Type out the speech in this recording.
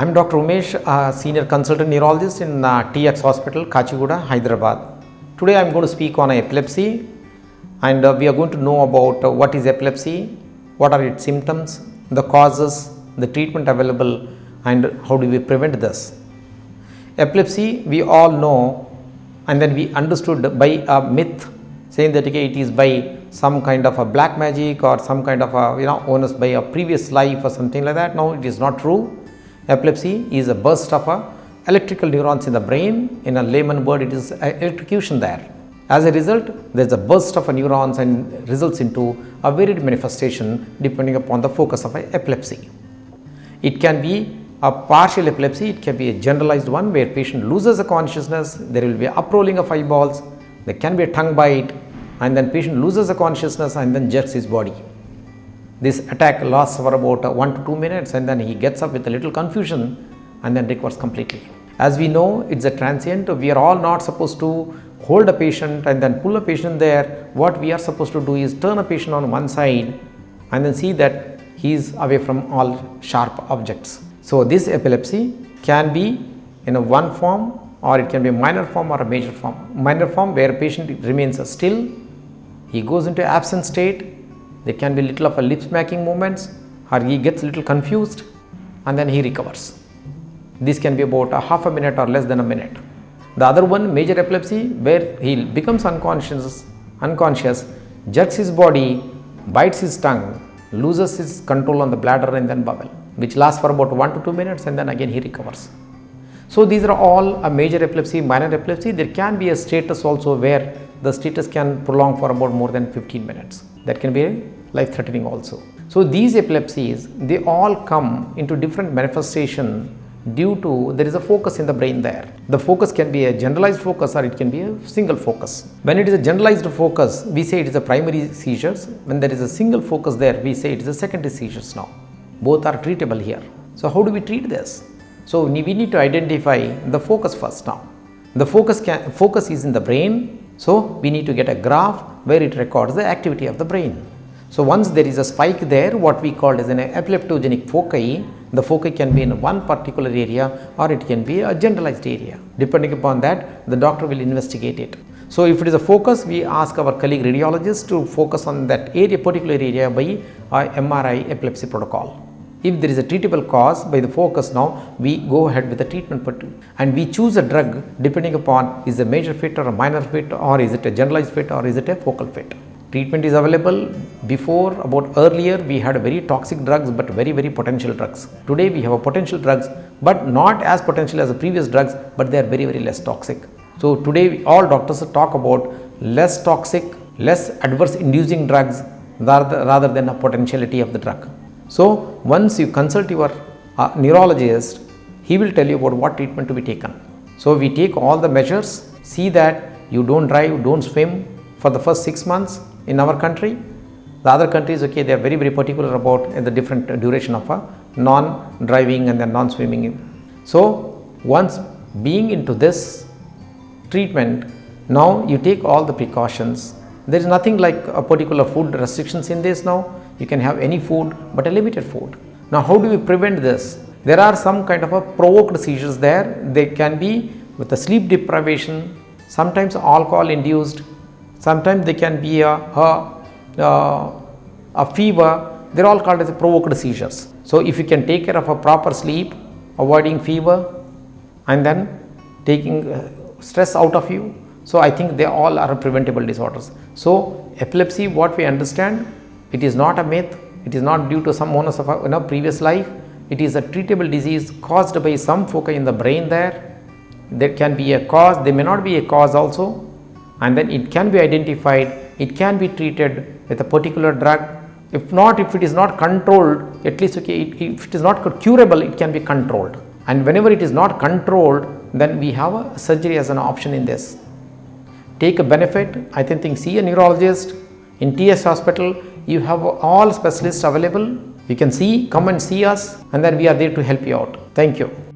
I'm Dr. Umesh, Senior Consultant Neurologist in TX Hospital, Kachiguda, Hyderabad. Today I'm going to speak on epilepsy, and we are going to know about what is epilepsy, what are its symptoms, the causes, the treatment available, and how do we prevent this. Epilepsy we all know, and then we understood by a myth saying that it is by some kind of a black magic or some kind of a onus by a previous life or something like that. No, it is not true. Epilepsy is a burst of electrical neurons in the brain. In a layman word, it is electrocution there. As a result, there is a burst of neurons and results into a varied manifestation depending upon the focus of epilepsy. It can be a partial epilepsy, it can be a generalized one where patient loses the consciousness, there will be a uprolling of eyeballs, there can be a tongue bite, and then patient loses the consciousness and then jerks his body. This attack lasts for about 1 to 2 minutes, and then he gets up with a little confusion and then recovers completely. As we know, it's a transient. We are all not supposed to hold a patient and then pull a patient there. What we are supposed to do is turn a patient on one side and then see that he is away from all sharp objects. So this epilepsy can be in a one form, or it can be a minor form or a major form. Minor form where a patient remains still, he goes into absent state. There can be little of a lip smacking movements, or he gets little confused and then he recovers. This can be about a half a minute or less than a minute. The other one, major epilepsy, where he becomes unconscious, jerks his body, bites his tongue, loses his control on the bladder and then bowel, which lasts for about 1 to 2 minutes, and then again he recovers. So these are all a major epilepsy, minor epilepsy. There can be a status also where the status can prolong for about more than 15 minutes. That can be life threatening also. So these epilepsies, they all come into different manifestation due to there is a focus in the brain there. The focus can be a generalized focus or it can be a single focus. When it is a generalized focus, we say it is a primary seizures. When there is a single focus there, we say it is a secondary seizures now. Both are treatable here. So how do we treat this? So we need to identify the focus first now. The focus is in the brain. So we need to get a graph where it records the activity of the brain. So once there is a spike there, what we call as an epileptogenic foci, the foci can be in one particular area or it can be a generalized area. Depending upon that, the doctor will investigate it. So if it is a focus, we ask our colleague radiologist to focus on that area, particular area by MRI epilepsy protocol. If there is a treatable cause by the focus now, we go ahead with the treatment and we choose a drug depending upon is a major fit or a minor fit, or is it a generalized fit or is it a focal fit. Treatment is available. Before, about earlier, we had very toxic drugs but very potential drugs. Today we have a potential drugs but not as potential as the previous drugs, but they are very less toxic. So today all doctors talk about less toxic, less adverse inducing drugs rather than a potentiality of the drug. So once you consult your neurologist, he will tell you about what treatment to be taken. So we take all the measures, see that you don't drive, don't swim for the first 6 months in our country. The other countries, okay, they are very particular about the different duration of non-driving and then non-swimming. So once being into this treatment, now you take all the precautions. There is nothing like a particular food restrictions in this now. You can have any food but a limited food. Now how do we prevent this? There are some kind of a provoked seizures there. They can be with a sleep deprivation, sometimes alcohol induced, sometimes they can be a fever. They are all called as provoked seizures. So if you can take care of a proper sleep, avoiding fever and then taking stress out of you, so I think they all are preventable disorders. So epilepsy, what we understand, it is not a myth, it is not due to some onus of a previous life, it is a treatable disease caused by some foci in the brain there. There can be a cause, there may not be a cause also, and then it can be identified, it can be treated with a particular drug. If it is not controlled, at least okay, if it is not curable, it can be controlled. And whenever it is not controlled, then we have a surgery as an option in this. Take a benefit, I think see a neurologist. In TS Hospital, you have all specialists available. You can come and see us, and then we are there to help you out. Thank you.